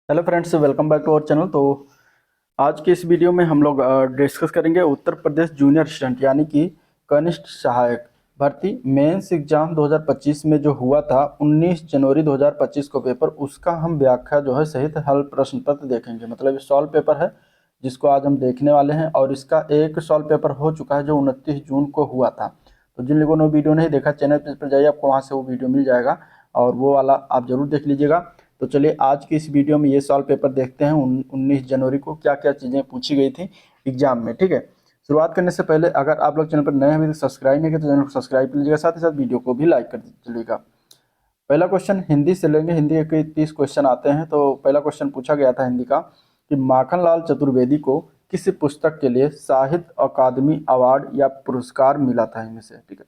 Hello friends, welcome back to our channel. तो आज के इस वीडियो में हम लोग डिस्कस करेंगे उत्तर प्रदेश जूनियर असिस्टेंट यानी कि कनिष्ठ सहायक भर्ती मेंस एग्जाम 2025 में जो हुआ था 19 जनवरी 2025 को पेपर, उसका हम व्याख्या जो है सहित हल प्रश्न पत्र देखेंगे। मतलब ये सॉल्व पेपर है जिसको आज हम देखने वाले हैं, और इसका एक सॉल्व पेपर हो चुका है जो 29 जून को हुआ था। तो जिन लोगों ने वीडियो नहीं देखा, चैनल पर जाइए, आपको वहाँ से वो वीडियो मिल जाएगा और वो वाला आप जरूर देख लीजिएगा। तो चलिए आज की इस वीडियो में ये सॉल्व पेपर देखते हैं 19 जनवरी को क्या क्या चीज़ें पूछी गई थी एग्जाम में। ठीक है, शुरुआत करने से पहले अगर आप लोग चैनल पर नए हैं, अभी तक सब्सक्राइब नहीं किया तो चैनल को सब्सक्राइब कर लीजिएगा, साथ ही साथ वीडियो को भी लाइक कर दीजिएगा। पहला क्वेश्चन हिंदी से लेंगे, हिंदी के 30 क्वेश्चन आते हैं। तो पहला क्वेश्चन पूछा गया था हिंदी का कि माखनलाल चतुर्वेदी को किस पुस्तक के लिए साहित्य अकादमी अवार्ड या पुरस्कार मिला था इनमें से। ठीक है,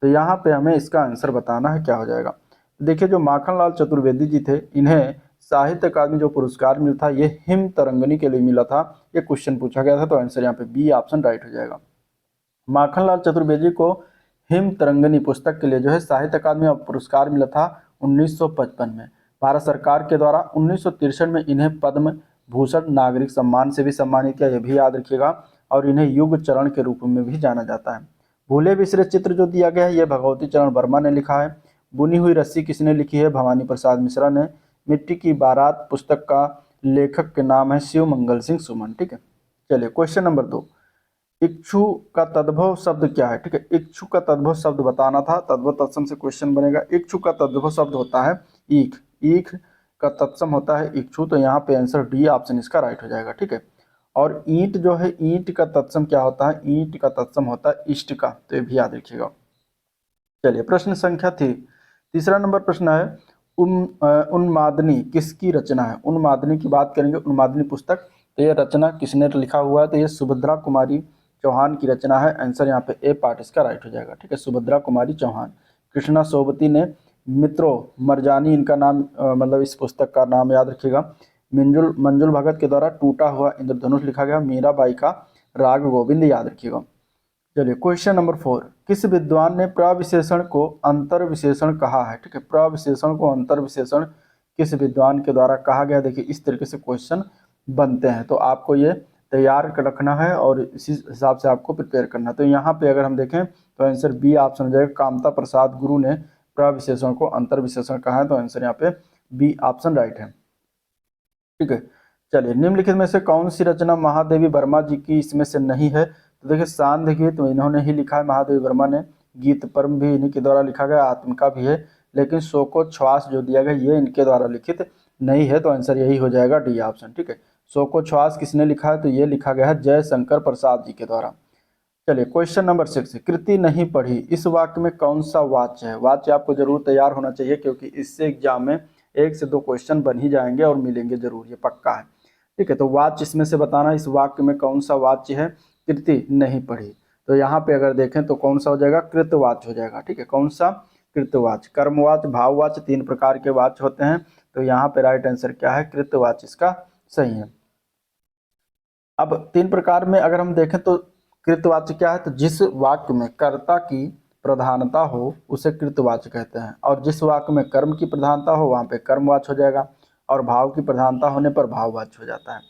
तो यहाँ पे हमें इसका आंसर बताना है, क्या हो जाएगा। देखिए, जो माखनलाल चतुर्वेदी जी थे, इन्हें साहित्य अकादमी जो पुरस्कार मिला था ये हिम तरंगनी के लिए मिला था। ये क्वेश्चन पूछा गया था, तो आंसर यहाँ पे बी ऑप्शन राइट हो जाएगा। माखनलाल चतुर्वेदी को हिम तरंगनी पुस्तक के लिए जो है साहित्य अकादमी पुरस्कार मिला था 1955 में। भारत सरकार के द्वारा 1963 में इन्हें पद्म भूषण नागरिक सम्मान से भी सम्मानित किया, यह भी याद रखिएगा। और इन्हें युग चरण के रूप में भी जाना जाता है। भूले बिसरे चित्र जो दिया गया है ये भगवती चरण वर्मा ने लिखा है। बुनी हुई रस्सी किसने लिखी है? भवानी प्रसाद मिश्रा ने। मिट्टी की बारात पुस्तक का लेखक के नाम है शिव मंगल सिंह सुमन। ठीक है, चलिए क्वेश्चन नंबर 2, इच्छु का तद्भव शब्द क्या है? ठीक है, इच्छु का तद्भव शब्द बताना था, तद्भव तत्सम से क्वेश्चन बनेगा। इच्छु का तद्भव शब्द होता है ईख, ईख का तत्सम होता है इच्छु, तो यहाँ पे आंसर डी ऑप्शन इसका राइट हो जाएगा। ठीक है, और ईंट जो है, ईंट का तत्सम क्या होता है? ईंट का तत्सम होता है इष्ट का, तो ये भी याद रखिएगा। चलिए प्रश्न संख्या तीसरा नंबर प्रश्न है उन्मादनी किसकी रचना है? उन्मादनी की बात करेंगे, उन्मादनी पुस्तक, तो ये रचना किसने लिखा हुआ है? तो ये सुभद्रा कुमारी चौहान की रचना है। आंसर यहाँ पे ए पार्ट इसका राइट हो जाएगा। ठीक है, सुभद्रा कुमारी चौहान। कृष्णा सोबती ने मित्रों मरजानी इनका नाम, मतलब इस पुस्तक का नाम याद रखिएगा। मंजुल मंजुल भगत के द्वारा टूटा हुआ इंद्रधनुष लिखा गया। मीराबाई का राग गोविंद याद रखिएगा। चलिए क्वेश्चन नंबर 4, किस विद्वान ने प्रविशेषण को अंतर विशेषण कहा है? ठीक है, प्रविशेषण को अंतर विशेषण किस विद्वान के द्वारा कहा गया? देखिए इस तरीके से क्वेश्चन बनते हैं, तो आपको ये तैयार कर रखना है और इसी हिसाब से आपको प्रिपेयर करना है। तो यहाँ पे अगर हम देखें तो आंसर बी ऑप्शन हो जाएगा। कामता प्रसाद गुरु ने प्रविशेषण को अंतर विशेषण कहा है, तो आंसर यहाँ पे बी ऑप्शन राइट है। ठीक है, चलिए निम्नलिखित में से कौन सी रचना महादेवी वर्मा जी की इसमें से नहीं है? तो देखिए सांध्य गीत तो इन्होंने ही लिखा है, महादेवी वर्मा ने। गीत परम भी इन्हीं के द्वारा लिखा गया, आत्मिका भी है। लेकिन शोको छ्वास जो दिया गया ये इनके द्वारा लिखित नहीं है, तो आंसर यही हो जाएगा डी ऑप्शन। ठीक है, शोको छ्वास किसने लिखा है? तो ये लिखा गया है जयशंकर प्रसाद जी के द्वारा। चलिए क्वेश्चन नंबर 6, कृति नहीं पढ़ी इस वाक्य में कौन सा वाच्य है? वाच्य आपको जरूर तैयार होना चाहिए, क्योंकि इससे एग्जाम में 1 से 2 क्वेश्चन बन ही जाएंगे और मिलेंगे जरूर, ये पक्का है। ठीक है, तो वाच्य इसमें से बताना, इस वाक्य में कौन सा वाच्य है कृति नहीं पढ़ी? तो यहाँ पे अगर देखें तो कौन सा हो जाएगा? कृतवाच्य हो जाएगा। ठीक है, कौन सा? कृतवाच्य। कर्मवाच्य, भाववाच्य, 3 प्रकार के वाच्य होते हैं, तो यहाँ पे राइट आंसर क्या है? कृतवाच्य इसका सही है। अब 3 प्रकार में अगर हम देखें तो कृतवाच्य क्या है? तो जिस वाक्य में कर्ता की प्रधानता हो उसे कृतवाच्य कहते हैं, और जिस वाक्य में कर्म की प्रधानता हो वहाँ पे कर्मवाच्य हो जाएगा, और भाव की प्रधानता होने पर भाववाच्य हो जाता है।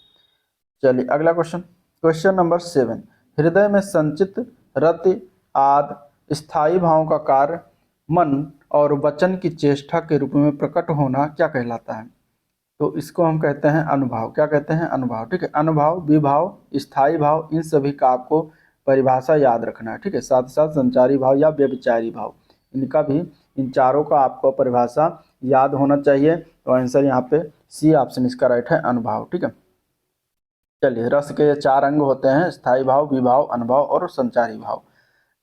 चलिए अगला क्वेश्चन, क्वेश्चन नंबर 7, हृदय में संचित रति आद स्थायी भावों का कार्य मन और वचन की चेष्टा के रूप में प्रकट होना क्या कहलाता है? तो इसको हम कहते हैं अनुभाव। क्या कहते हैं? अनुभाव। ठीक है, अनुभाव, विभाव, स्थायी भाव, इन सभी का आपको परिभाषा याद रखना है। ठीक है, साथ साथ संचारी भाव या व्यभिचारी भाव, इनका भी, इन चारों का आपको परिभाषा याद होना चाहिए। तो आंसर यहाँ पे सी ऑप्शन इसका राइट है, अनुभाव। ठीक है, चलिए रस के ये 4 अंग होते हैं, स्थायी भाव, विभाव, अनुभाव और संचारी भाव।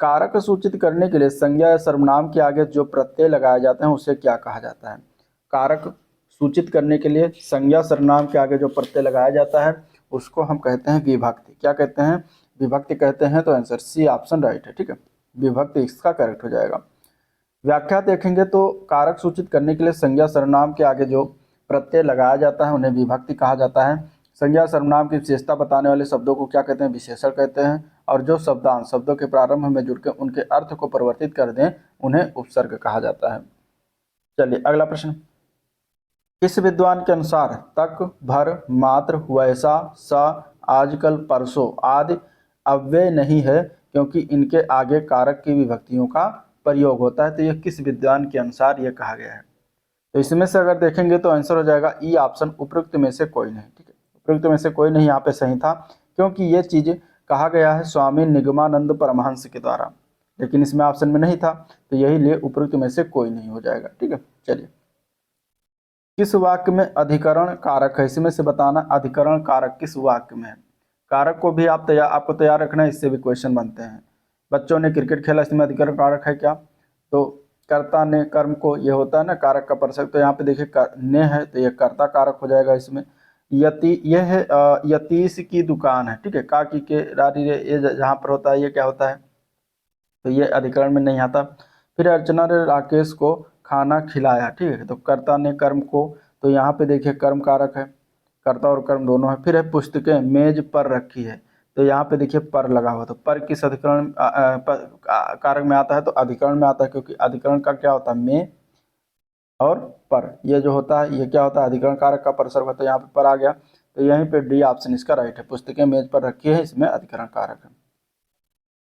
कारक सूचित करने के लिए संज्ञा या सर्वनाम के आगे जो प्रत्यय लगाए जाते हैं उसे क्या कहा जाता है? कारक सूचित करने के लिए संज्ञा सर्वनाम के आगे जो प्रत्यय लगाया जाता है उसको हम कहते हैं विभक्ति। क्या कहते हैं? विभक्ति कहते हैं, तो आंसर सी ऑप्शन राइट है। ठीक है, विभक्ति इसका करेक्ट हो जाएगा। व्याख्या देखेंगे तो कारक सूचित करने के लिए संज्ञा सर्वनाम के आगे जो प्रत्यय लगाया जाता है उन्हें विभक्ति कहा जाता है। संज्ञा सर्वनाम की विशेषता बताने वाले शब्दों को क्या कहते हैं? विशेषण कहते हैं। और जो शब्दांश शब्दों के प्रारंभ में जुड़कर उनके अर्थ को परिवर्तित कर दें उन्हें उपसर्ग कहा जाता है। चलिए अगला प्रश्न, किस विद्वान के अनुसार तक, भर, मात्र, वैसा, सा, आजकल, परसों आदि अव्यय नहीं है क्योंकि इनके आगे कारक की विभक्तियों का प्रयोग होता है। तो यह किस विद्वान के अनुसार यह कहा गया है? तो इसमें से अगर देखेंगे तो आंसर हो जाएगा ई ऑप्शन, उपरोक्त में से कोई नहीं। ठीक है, उपरोक्त में से कोई नहीं यहाँ पे सही था, क्योंकि ये चीज कहा गया है स्वामी निगमानंद परमहंस के द्वारा, लेकिन इसमें ऑप्शन में नहीं था, तो यही लिए उपरोक्त में से कोई नहीं हो जाएगा। ठीक है, चलिए, किस वाक्य में अधिकरण कारक है? इसमें से बताना अधिकरण कारक किस वाक्य में है। कारक को भी आपको तैयार रखना है, इससे भी क्वेश्चन बनते हैं। बच्चों ने क्रिकेट खेला, इसमें अधिकरण कारक है क्या? तो कर्ता ने कर्म को, ये होता है ना कारक का परसक, तो यहाँ पे देखिए ने है तो ये कर्ता कारक हो जाएगा इसमें। यह है यतीश की दुकान है। ठीक है, का की के रारी रे ये जहाँ पर होता है ये क्या होता है, तो ये अधिकरण में नहीं आता। फिर अर्चना ने राकेश को खाना खिलाया। ठीक है, तो कर्ता ने कर्म को, तो यहाँ पे देखिए कर्म कारक है, कर्ता और कर्म दोनों है। फिर है पुस्तकें मेज पर रखी है, तो यहाँ पे देखिए पर लगा हुआ, तो पर किस अधिकरण कारक में आता है? तो अधिकरण में आता है, क्योंकि अधिकरण का क्या होता है? में और पर, ये जो होता है ये क्या होता है? अधिकरण कारक का परसर्ग होता है। यहाँ पे पर आ गया, तो यहीं पे डी ऑप्शन इसका राइट है, पुस्तकें मेज पर रखी है, इसमें अधिकरण कारक है।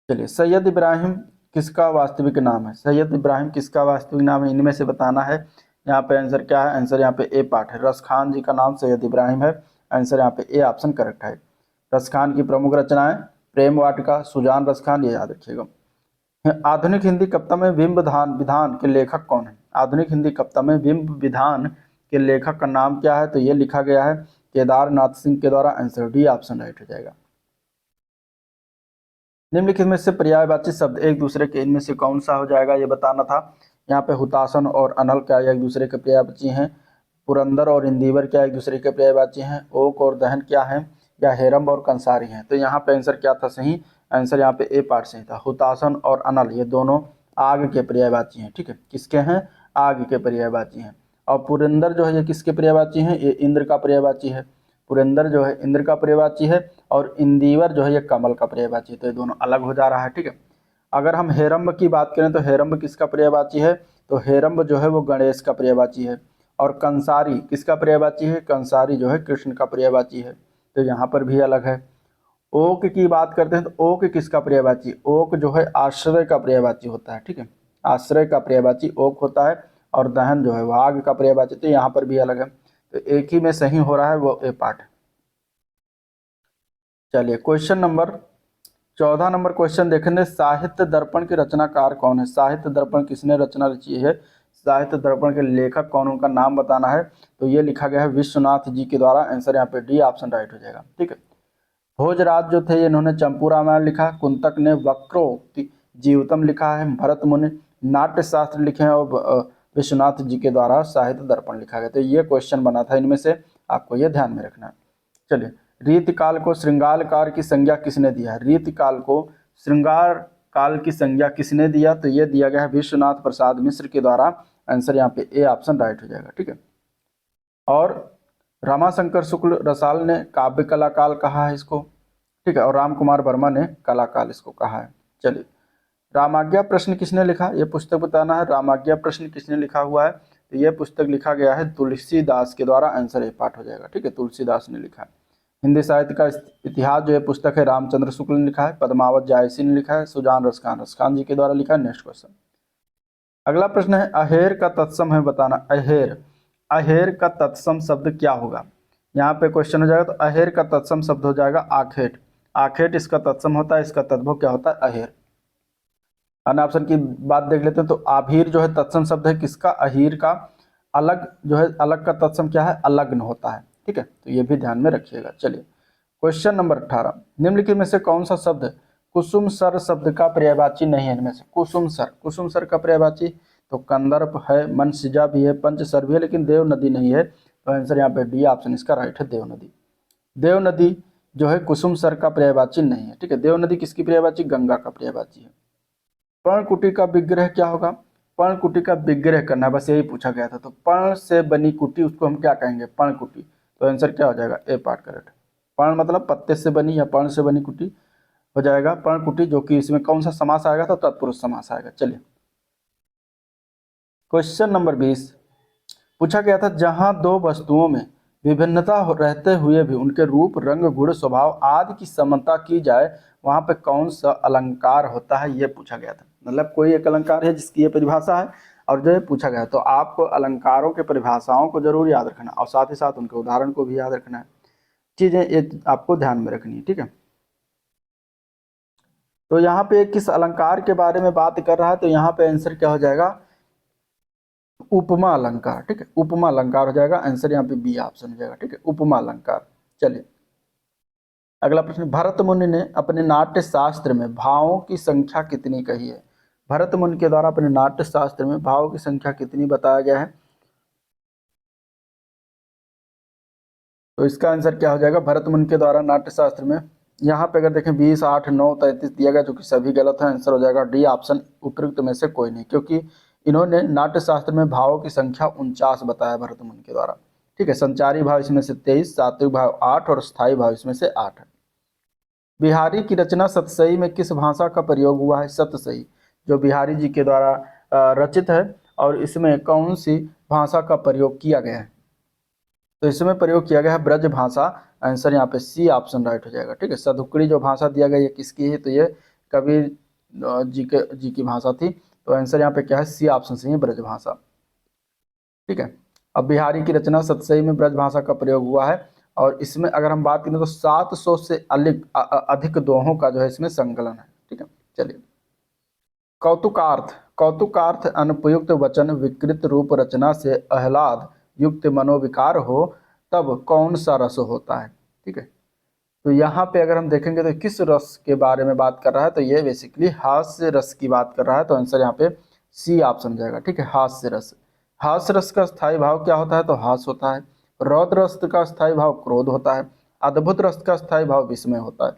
चलिए, सैयद इब्राहिम किसका वास्तविक नाम है? सैयद इब्राहिम किसका वास्तविक नाम है? इनमें से बताना है। यहाँ पे आंसर क्या है? आंसर यहाँ पे ए पार्ट है, रस खान जी का नाम सैयद इब्राहिम है। आंसर यहाँ पे ए ऑप्शन करेक्ट है। रस खान की प्रमुख रचनाएं प्रेम वाटिका, सुजान रस खान, ये याद रखिएगा। आधुनिक हिंदी कविता में बिंब विधान के लेखक कौन है? आधुनिक हिंदी कविता में बिंब विधान के लेखक का नाम क्या है? तो ये लिखा गया है केदारनाथ सिंह के द्वारा। आंसर डी ऑप्शन राइट हो जाएगा। निम्नलिखित में से पर्यायवाची शब्द एक दूसरे के इनमें से कौन सा हो जाएगा, ये बताना था। यहाँ पे हुतासन और अनल क्या एक दूसरे के पर्यायवाची हैं? पुरंदर और इंदिवर क्या एक दूसरे के पर्यायवाची हैं? ओक और दहन क्या है? या हेरम्ब और कंसारी हैं? तो यहाँ पे आंसर क्या था सही? आंसर यहाँ पे ए पार्ट सही था। हुतासन और अनल ये दोनों आग के पर्यायवाची हैं। ठीक है, किसके हैं? आग के पर्यायवाची हैं। और पुरंदर जो है ये किसके पर्यायवाची हैं? ये इंद्र का पर्यायवाची है। पुरंदर जो है इंद्र का पर्यायवाची है, और इंदिवर जो है ये कमल का पर्यायवाची है, तो ये दोनों अलग हो जा रहा है। ठीक है, अगर हम हेरम्ब की बात करें तो हेरम्ब किसका पर्यायवाची है? तो हेरम्ब जो है वो गणेश का पर्यायवाची है। और कंसारी किसका पर्यायवाची है? कंसारी जो है कृष्ण का पर्यायवाची है, तो यहाँ पर भी अलग है। ओक की बात करते हैं तो ओक किसका पर्यायवाची? ओक जो है आश्रय का पर्यायवाची होता है। ठीक है, आश्रय का पर्यायवाची ओक होता है, और दहन जो है वो आग का पर्यायवाची, तो यहाँ पर भी अलग है, तो एक ही में सही हो रहा है, वो ए पार्ट है। चलिए, क्वेश्चन नंबर 14 नंबर क्वेश्चन देखेंगे, साहित्य दर्पण के रचनाकार कौन है? साहित्य दर्पण किसने रचना रची है? साहित्य दर्पण के लेखक कौन, उनका नाम बताना है। तो ये लिखा गया है विश्वनाथ जी के द्वारा। आंसर यहाँ पे डी ऑप्शन राइट हो जाएगा। ठीक है, भोजराज जो थे इन्होंने चंपू रामायण लिखा, कुंतक ने वक्रोक्ति जीवितम लिखा है, भरत मुनि नाट्य शास्त्र लिखे हैं, और विश्वनाथ जी के द्वारा साहित्य दर्पण लिखा गया। तो ये क्वेश्चन बना था इनमें से, आपको ये ध्यान में रखना है। चलिए, रीतिकाल को श्रृंगार काल की संज्ञा किसने दिया है? रीतिकाल को श्रृंगार काल की संज्ञा किसने दिया? तो ये दिया गया है विश्वनाथ प्रसाद मिश्र के द्वारा। आंसर यहाँ पे ए ऑप्शन राइट हो जाएगा। ठीक है, और रमाशंकर शुक्ल रसाल ने काव्य कला काल कहा है इसको। ठीक है, और राम कुमार वर्मा ने कला काल इसको कहा है। चलिए, रामाज्ञा प्रश्न किसने लिखा? ये पुस्तक बताना है, रामाज्ञा प्रश्न किसने लिखा हुआ है? तो ये पुस्तक लिखा गया है तुलसीदास के द्वारा। आंसर ए पार्ट हो जाएगा। ठीक है, तुलसीदास ने लिखा है। हिंदी साहित्य का इतिहास जो है पुस्तक है रामचंद्र शुक्ल ने लिखा है, पद्मावत जायसी ने लिखा है, सुजान रसखान जी के द्वारा लिखा है। नेक्स्ट क्वेश्चन, अगला प्रश्न है अहेर का तत्सम है बताना। अहेर, अहेर का तत्सम शब्द क्या होगा? यहाँ पे क्वेश्चन हो जाएगा, तो अहेर का तत्सम शब्द हो जाएगा आखेट। आखेट इसका तत्सम होता है, इसका तद्भव क्या होता है? अहेर। अन्य ऑप्शन की बात देख लेते हैं, तो आभीर जो है तत्सम शब्द है किसका? अहीर का। अलग जो है, अलग का तत्सम क्या है? अलग्न होता है। ठीक है, तो ये भी ध्यान में रखिएगा। चलिए, क्वेश्चन नंबर 18, निम्नलिखित में से कौन सा शब्द कुसुम सर शब्द का पर्यायवाची नहीं है? इनमें से कुसुम सर, कुसुम सर का पर्यायवाची तो कंदर्प है, मनसिजा भी है, पंचसर भी है, लेकिन देव नदी नहीं है। तो आंसर यहाँ पे डी ऑप्शन इसका राइट है, देव नदी। देव नदी जो है कुसुम सर का पर्यायवाची नहीं है। ठीक है, देव नदी किसकी पर्यायवाची? गंगा का पर्यायवाची है। पर्णकुटी का विग्रह क्या होगा? पर्णकुटी का विग्रह करना, बस यही पूछा गया था। तो पर्ण से बनी कुटी, उसको हम क्या कहेंगे? पर्णकुटी। तो आंसर क्या हो जाएगा? ए पार्ट करेक्ट। पर्ण मतलब पत्ते से बनी या पर्ण से बनी कुटी हो जाएगा पर्णकुटी, जो कि इसमें कौन सा समास आएगा? तो तत्पुरुष समास आएगा। चलिए, क्वेश्चन नंबर 20, पूछा गया था जहां दो वस्तुओं में विभिन्नता रहते हुए भी उनके रूप, रंग, गुण, स्वभाव आदि की समानता की जाए वहां पे कौन सा अलंकार होता है, ये पूछा गया था। मतलब कोई एक अलंकार है जिसकी ये परिभाषा है और जो ये पूछा गया है, तो आपको अलंकारों के परिभाषाओं को जरूर याद रखना और साथ ही साथ उनके उदाहरण को भी याद रखना है। चीजें ये आपको ध्यान में रखनी है, ठीक है। तो यहाँ पे किस अलंकार के बारे में बात कर रहा है, तो यहाँ पे आंसर क्या हो जाएगा, उपमा अलंकार, ठीक है, उपमा अलंकार हो जाएगा आंसर, यहाँ पे बी ऑप्शन हो जाएगा, ठीक है, उपमा अलंकार। चलिए अगला प्रश्न, भरत मुनि ने अपने नाट्य शास्त्र में भावों की संख्या कितनी कही है। भरत मुनि के द्वारा अपने नाट्य शास्त्र में भावों की संख्या कितनी बताया गया है, तो इसका आंसर क्या हो जाएगा, भरत मुनि के द्वारा नाट्य शास्त्र में, यहाँ पे अगर देखें 20, 8, 9, 33 दिया गया, जो कि सभी गलत है। आंसर हो जाएगा डी ऑप्शन, उपयुक्त में से कोई नहीं, क्योंकि इन्होंने नाट्य शास्त्र में भावों की संख्या 49 बताया भरत मुनि के द्वारा, ठीक है। संचारी भाव इसमें से 23, सात्विक भाव 8 और स्थायी भाव इसमें से 8 है। बिहारी की रचना सतसई में किस भाषा का प्रयोग हुआ है, सतसई जो बिहारी जी के द्वारा रचित है, और इसमें कौन सी भाषा का प्रयोग किया गया है, तो इसमें प्रयोग किया गया है ब्रज भाषा। आंसर यहाँ पे सी ऑप्शन राइट हो जाएगा, ठीक है। सदुक्कड़ी जो भाषा दिया गया ये किसकी है, तो ये कबीर जी की भाषा थी, तो आंसर यहाँ पे क्या है, सी ऑप्शन से ही ब्रज भाषा, ठीक है। अब बिहारी की रचना सतसई में ब्रज भाषा का प्रयोग हुआ है, और इसमें अगर हम बात करें तो 700 से अधिक दोहों का जो है इसमें संकलन है, ठीक है। चलिए कौतुकार्थ, कौतुकार्थ अनुपयुक्त वचन विकृत रूप रचना से आह्लाद युक्त मनोविकार हो तब कौन सा रस होता है, ठीक है। तो यहाँ पे अगर हम देखेंगे तो किस रस के बारे में बात कर रहा है, तो ये बेसिकली हास्य रस की बात कर रहा है, तो आंसर यहाँ पे सी ऑप्शन हो जाएगा, ठीक है, हास्य रस। हास्य रस का स्थायी भाव क्या होता है, तो हास होता है। रौद्र रस का स्थायी भाव क्रोध होता है। अद्भुत रस का स्थायी भाव विस्मय होता है।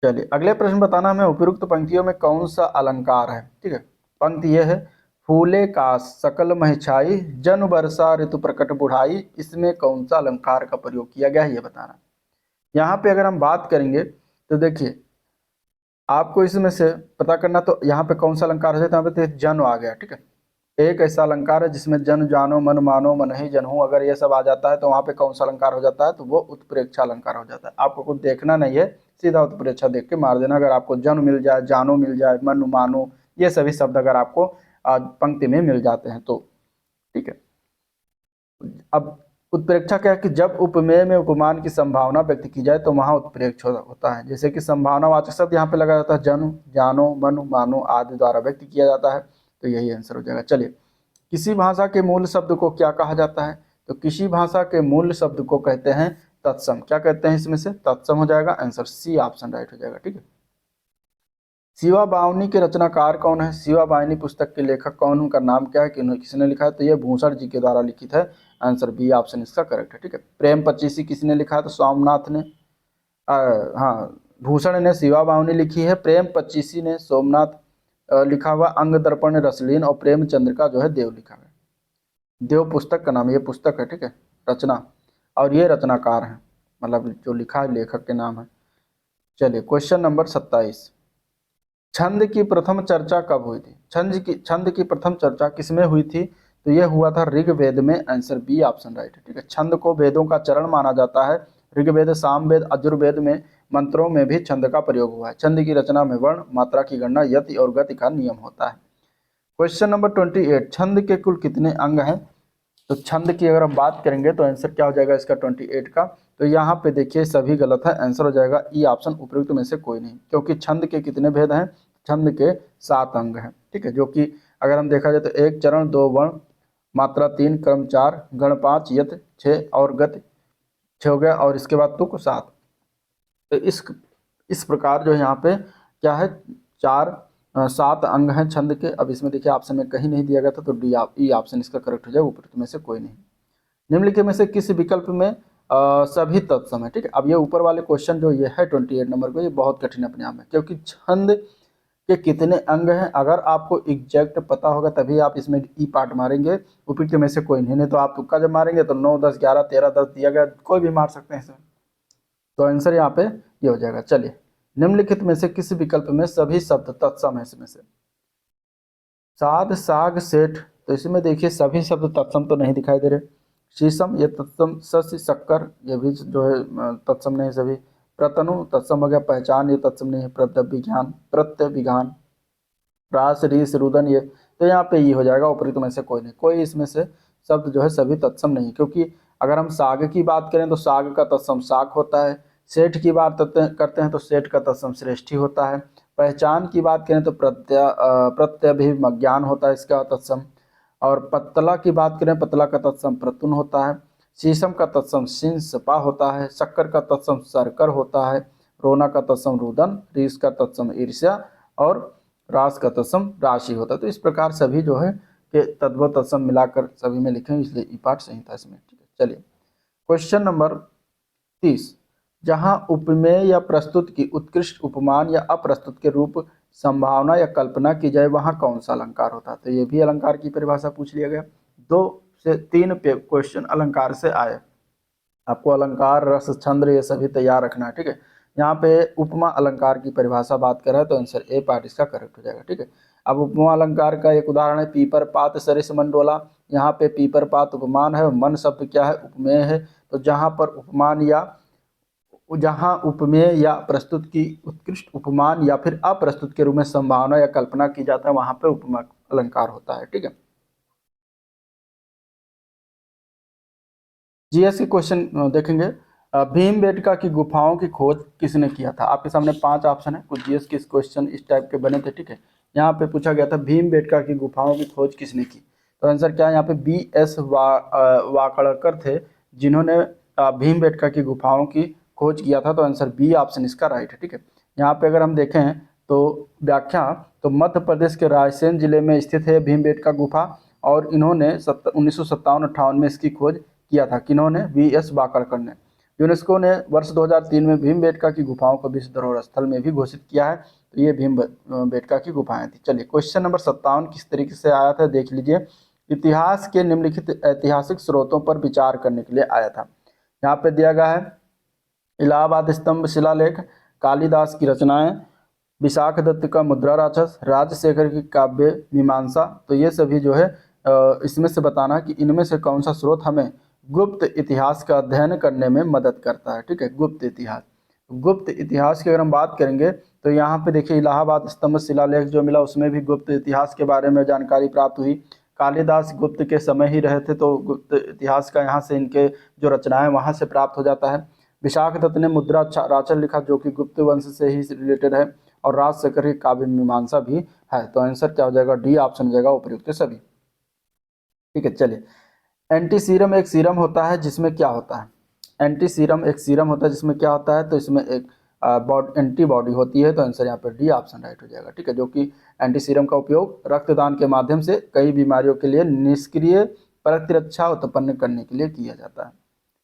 चलिए अगले प्रश्न बताना हमें, उपयुक्त पंक्तियों में कौन सा अलंकार है, ठीक है। पंक्ति यह है, फूले कास सकल महछाई जन वर्षा ऋतु प्रकट बुढ़ाई, इसमें कौन सा अलंकार का प्रयोग किया गया है ये बताना। यहाँ पे अगर हम बात करेंगे तो देखिए आपको इसमें से पता करना, तो यहाँ पे कौन सा अलंकार है, तो यहाँ पे जन आ गया, ठीक है। एक ऐसा अलंकार है जिसमें जन जानो मन मानो मन ही जन हूँ, अगर ये सब आ जाता है तो वहाँ पे कौन सा अलंकार हो जाता है, तो वो उत्प्रेक्षा अलंकार हो जाता है। आपको कुछ देखना नहीं है, सीधा उत्प्रेक्षा देख के मार देना। अगर आपको जन मिल जाए, जानो मिल जाए, मन मानो, ये सभी शब्द अगर आपको पंक्ति में मिल जाते हैं तो ठीक है। अब उत्प्रेक्षा क्या है कि जब उपमेय में उपमान की संभावना व्यक्त की जाए तो वहां उत्प्रेक्ष होता है। जैसे कि संभावनावाचक शब्द यहाँ पे लगा जाता है, जन जानो मन मानो आदि द्वारा व्यक्त किया जाता है, तो यही आंसर हो जाएगा। चलिए किसी भाषा के मूल शब्द को क्या कहा जाता है, तो किसी भाषा के मूल शब्द को कहते हैं तत्सम। क्या कहते हैं इसमें से, तत्सम हो जाएगा, आंसर सी ऑप्शन राइट हो जाएगा, ठीक है। शिवा बावनी के रचनाकार कौन है, शिवा बावनी पुस्तक के लेखक कौन, उनका नाम क्या है, किसने लिखा है, तो ये भूषण जी के द्वारा लिखित है, आंसर बी ऑप्शन इसका करेक्ट है, ठीक है। प्रेम पचीसी किसने लिखा है, तो सोमनाथ ने, हाँ भूषण ने शिवा बावनी लिखी है, प्रेम पचीसी ने सोमनाथ लिखा हुआ, अंग दर्पण ने रसलीन और प्रेमचंद्र का जो है देव लिखा है। देव पुस्तक का नाम, ये पुस्तक है, ठीक है, रचना, और ये रचनाकार है, मतलब जो लिखा है लेखक के नाम है। चलिए क्वेश्चन नंबर 27, छंद की प्रथम चर्चा कब हुई थी, छंद की प्रथम चर्चा किसमें हुई थी, तो यह हुआ था ऋग्वेद में, आंसर बी ऑप्शन राइट है, ठीक है। छंद को वेदों का चरण माना जाता है, ऋग्वेद, सामवेद, यजुर्वेद में मंत्रों में भी छंद का प्रयोग हुआ है। छंद की रचना में वर्ण मात्रा की गणना यति और गति का नियम होता है। क्वेश्चन नंबर 28, छंद के कुल कितने अंग हैं, तो छंद की अगर हम बात करेंगे तो आंसर क्या हो जाएगा इसका 28 का, तो यहाँ पे देखिए सभी गलत है, आंसर हो जाएगा ई ऑप्शन, उपयुक्त में से कोई नहीं, क्योंकि छंद के कितने भेद हैं, छंद के 7 अंग हैं, ठीक है। जो कि अगर हम देखा जाए तो 1 चरण, 2 वर्ण, मात्रा 3, क्रम 4, गण 5, यत 6 और गति 6 हो गया, और इसके बाद तुक 7। तो इस प्रकार जो है यहाँ पे क्या है, 7 अंग हैं छंद के। अब इसमें देखिए ऑप्शन में कहीं नहीं दिया गया था, तो डी ई ऑप्शन इसका करेक्ट हो जाएगा, उपयुक्त में से कोई नहीं। निम्नलिखित में से किस विकल्प में सभी तत्सम है, ठीक है। अब ये ऊपर वाले क्वेश्चन जो ये है 28 नंबर को, ये बहुत कठिन अपने आप में, क्योंकि छंद के कितने अंग हैं अगर आपको एग्जैक्ट पता होगा तभी आप इसमें ई पार्ट मारेंगे, उपयुक्त में से कोई नहीं तो आप तुक्का जब मारेंगे तो 9, 10, 11, 13, 10 दिया गया, कोई भी मार सकते हैं इसमें, तो आंसर यहाँ पे ये हो जाएगा। चलिए निम्नलिखित में से किस विकल्प में सभी शब्द तत्सम है, इसमें से साध, साग, सेठ, तो इसमें देखिए सभी शब्द तत्सम तो नहीं दिखाई दे रहे। शीशम ये तत्सम, शशि शक्कर ये भी जो है तत्सम नहीं सभी। प्रतनु तत्सम हो गया। पहचान ये तत्सम नहीं है। प्रत्यय विज्ञान रास रीस रुदन ये, तो यहाँ पे ये हो जाएगा उपयुक्त में से कोई नहीं। कोई इसमें से शब्द जो है सभी तत्सम नहीं, क्योंकि अगर हम साग की बात करें तो साग का तत्सम साग होता है। सेठ की बात करते हैं तो सेठ का तत्सम श्रेष्ठी होता है। पहचान की बात करें तो प्रत्यभिज्ञान होता है इसका तत्सम। और पतला की बात करें, पतला का तत्सम प्रतुन होता है। शीशम का तत्सम शिंसपा होता है। शक्कर का तत्सम सरकर होता है। रोना का तत्सम रुदन। रीस का तत्सम ईर्ष्या। और रास का तत्सम राशि होता है। तो इस प्रकार सभी जो है कि तद्भव तत्सम मिलाकर सभी में लिखे, इसलिए ई पाठ सही था इसमें। ठीक है, चलिए क्वेश्चन नंबर 30। जहां उपमेय या प्रस्तुत की उत्कृष्ट उपमान या अप्रस्तुत के रूप संभावना या कल्पना की जाए वहां कौन सा अलंकार होता है। तो ये भी अलंकार की परिभाषा पूछ लिया गया। 2 से 3 क्वेश्चन अलंकार से आए। आपको अलंकार, रस, छंद ये सभी तैयार रखना है। ठीक है, यहाँ पे उपमा अलंकार की परिभाषा बात कर रहा है तो आंसर ए पार्ट इसका करेक्ट हो जाएगा। ठीक है, अब उपमा अलंकार का एक उदाहरण है पीपर पात सरिस मंडोला। यहाँ पे पीपर पात उपमान है, मन शब्द क्या है, उपमेय है। तो जहाँ पर उपमान या जहाँ उपमेय या प्रस्तुत की उत्कृष्ट उपमान या फिर अप्रस्तुत के रूप में संभावना या कल्पना की जाता है वहां पे उपमा अलंकार होता है। ठीक है, जीएस के क्वेश्चन देखेंगे। भीमबेटका की गुफाओं की खोज किसने किया था। आपके सामने 5 ऑप्शन है, कुछ जीएस के क्वेश्चन इस टाइप के बने थे। ठीक है, यहाँ पे पूछा गया था भीमबेटका की गुफाओं की खोज किसने की। तो आंसर क्या है, यहाँ पे BS वाकड़कर थे जिन्होंने भीमबेटका की गुफाओं की खोज किया था। तो आंसर बी ऑप्शन इसका राइट है। ठीक है, यहाँ पे अगर हम देखें तो व्याख्या, तो मध्य प्रदेश के रायसेन जिले में स्थित है भीमबेटका गुफा और इन्होंने 1957-58 में इसकी खोज किया था। किन्होंने, VS वाकड़कर ने। यूनेस्को ने वर्ष 2003 में भीमबेटका की गुफाओं को विश्व धरोहर स्थल में भी घोषित किया है। तो ये भीमबेटका की गुफाएं थी। चलिए क्वेश्चन नंबर 57 किस तरीके से आया था देख लीजिए। इतिहास के निम्नलिखित ऐतिहासिक स्रोतों पर विचार करने के लिए आया था। यहाँ पे दिया गया है इलाहाबाद स्तंभ शिलालेख, कालिदास की रचनाएं, विशाख दत्त का मुद्रा राक्षस, राजशेखर की काव्य मीमांसा। तो ये सभी जो है इसमें से बताना कि इनमें से कौन सा स्रोत हमें गुप्त इतिहास का अध्ययन करने में मदद करता है। ठीक है, गुप्त इतिहास। गुप्त इतिहास की अगर हम बात करेंगे तो यहाँ पे देखिए इलाहाबाद स्तंभ शिलालेख जो मिला उसमें भी गुप्त इतिहास के बारे में जानकारी प्राप्त हुई। कालिदास गुप्त के समय ही रहे थे तो गुप्त इतिहास का यहाँ से इनके जो रचनाएं वहाँ से प्राप्त हो जाता है। विशाख दत्त ने मुद्रा राक्षस लिखा जो कि गुप्त वंश से ही रिलेटेड है। और राजशेखर की काव्य मीमांसा भी है। तो आंसर क्या हो जाएगा, डी ऑप्शन हो जाएगा उपयुक्त सभी। ठीक है, चलिए एंटी सीरम एक सीरम होता है जिसमें क्या होता है। एंटी सीरम एक सीरम होता है जिसमें क्या होता है, तो इसमें एक एंटीबॉडी होती है। तो आंसर यहाँ पर डी ऑप्शन राइट हो जाएगा। ठीक है, जो कि एंटी सीरम का उपयोग रक्तदान के माध्यम से कई बीमारियों के लिए निष्क्रिय प्रतिरक्षा उत्पन्न करने के लिए किया जाता है।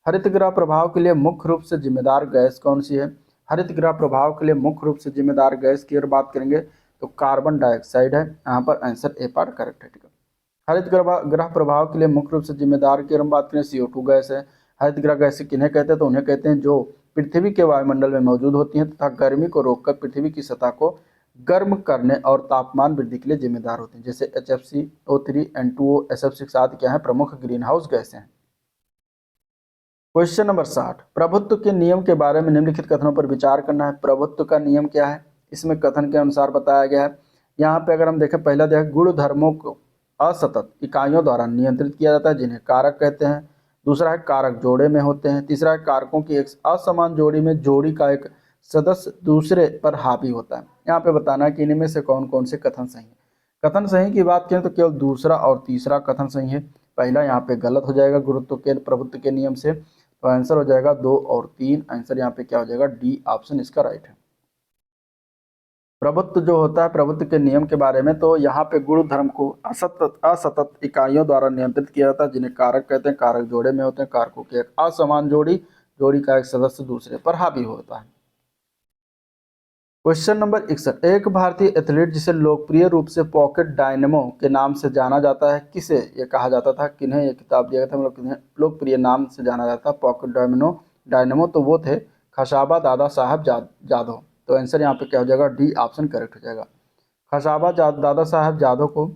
हरित गृह प्रभाव के लिए मुख्य रूप से जिम्मेदार गैस कौन सी है। हरित गृह प्रभाव के लिए मुख्य रूप से जिम्मेदार गैस की अगर बात करेंगे तो कार्बन डाइऑक्साइड है। यहाँ पर आंसर ए पार्ट करेक्ट है। ठीक है, हरित ग्रह प्रभाव के लिए मुख्य रूप से जिम्मेदार की हम बात करें CO2 गैस है। हरित ग्रह गैस किन्हें कहते हैं, तो उन्हें कहते हैं जो पृथ्वी के वायुमंडल में मौजूद होती हैं तथा गर्मी को रोककर पृथ्वी की सतह को गर्म करने और तापमान वृद्धि के लिए जिम्मेदार होती हैं। जैसे HFC, O3, N2O, SF6 आदि क्या है, प्रमुख ग्रीन हाउस गैसें हैं। क्वेश्चन नंबर 60, प्रभुत्व के नियम के बारे में निम्नलिखित कथनों पर विचार करना है। प्रभुत्व का नियम क्या है, इसमें कथन के अनुसार बताया गया है। यहाँ पे अगर हम देखें, पहला देखा गुण धर्मों को असतत इकाइयों द्वारा नियंत्रित किया जाता है जिन्हें कारक कहते हैं। दूसरा है कारक जोड़े में होते हैं। तीसरा है कारकों की एक असमान जोड़ी में जोड़ी का एक सदस्य दूसरे पर हावी होता है। यहाँ पे बताना है कि इनमें से कौन कौन से कथन सही है। कथन सही की बात करें तो केवल दूसरा और तीसरा कथन सही है। पहला यहाँ पे गलत हो जाएगा गुरुत्व के प्रभुत्व के नियम से। तो आंसर हो जाएगा 2 और 3। आंसर यहाँ पे क्या हो जाएगा, डी ऑप्शन इसका राइट है। प्रभुत्व जो होता है, प्रभुत्व के नियम के बारे में, तो यहाँ पे गुण धर्म को असतत इकाइयों द्वारा नियंत्रित किया जाता है जिन्हें कारक कहते हैं। कारक जोड़े में होते हैं। कारकों की एक असमान जोड़ी, जोड़ी का एक सदस्य दूसरे पर हावी होता है। क्वेश्चन नंबर 61, एक भारतीय एथलीट जिसे लोकप्रिय रूप से पॉकेट डायनेमो के नाम से जाना जाता है, किसे ये कहा जाता था, किन्हें ये खिताब दिया गया था, मतलब किन्हें लोकप्रिय नाम से जाना जाता है पॉकेट डायनेमो, तो वो थे खशाबा दादा साहब जाधव। तो आंसर यहाँ पे क्या हो जाएगा, डी ऑप्शन करेक्ट हो जाएगा। खशाबा दादा साहब जाधव को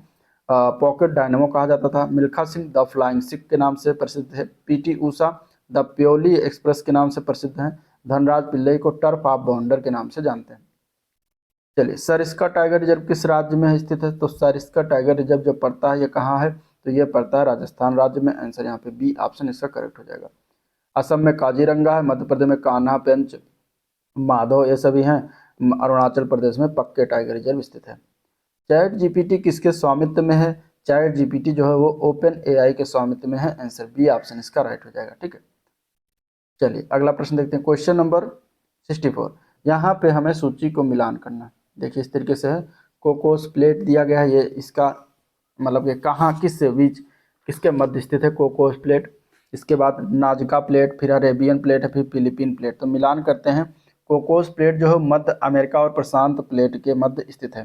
पॉकेट डायनेमो कहा जाता था। मिल्खा सिंह द फ्लाइंग सिख के नाम से प्रसिद्ध है। PT Usha the Piyali express के नाम से प्रसिद्ध हैं। धनराज पिल्लई को टर्फ ऑफ बाउंडर के नाम से जानते हैं। चलिए, सरिस्का टाइगर रिजर्व किस राज्य में स्थित है? तो सरिस्का टाइगर रिजर्व जो पड़ता है ये कहाँ है? तो ये पड़ता है राजस्थान राज्य में। आंसर यहाँ पे बी ऑप्शन इसका करेक्ट हो जाएगा। असम में काजीरंगा है। मध्य प्रदेश में कान्हा, पेंच, माधव ये सभी हैं। अरुणाचल प्रदेश में पक्के टाइगर रिजर्व स्थित है। चैट जीपीटी किसके स्वामित्व में है? चैट जीपीटी जो है वो ओपन एआई के स्वामित्व में है। आंसर बी ऑप्शन इसका राइट हो जाएगा। ठीक है, चलिए अगला प्रश्न देखते हैं। Question number 64। यहाँ पे हमें सूची को मिलान करना है। देखिए इस तरीके से है। कोकोस प्लेट दिया गया है, ये इसका मतलब ये कहाँ किस बीच किसके मध्य स्थित है कोकोस प्लेट। इसके बाद नाजका प्लेट, फिर अरेबियन प्लेट है, फिर फिलीपीन प्लेट। तो मिलान करते हैं। कोकोस प्लेट जो है मध्य अमेरिका और प्रशांत प्लेट के मध्य स्थित है,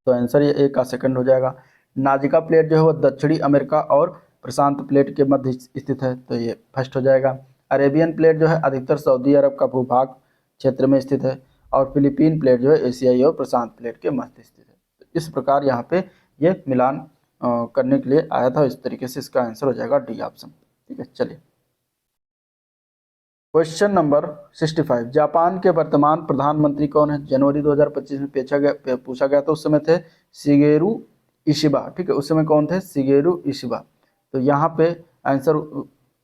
तो आंसर ये ए का सेकंड हो जाएगा। नाजिका प्लेट जो है वो दक्षिणी अमेरिका और प्रशांत प्लेट के मध्य स्थित है, तो ये फर्स्ट हो जाएगा। अरेबियन प्लेट जो है अधिकतर सऊदी अरब का भूभाग क्षेत्र में स्थित है, और फिलीपीन प्लेट जो है एशियाई और प्रशांत प्लेट के मध्य स्थित है। तो इस प्रकार यहाँ पे ये मिलान करने के लिए आया था। इस तरीके से इसका आंसर हो जाएगा डी ऑप्शन। ठीक है, चलिए क्वेश्चन नंबर 65। जापान के वर्तमान प्रधानमंत्री कौन है? जनवरी 2025 में पूछा गया था। उस समय थे शिगेरू इशिबा। ठीक है, उस समय कौन थे? Shigeru Ishiba. तो यहाँ पे आंसर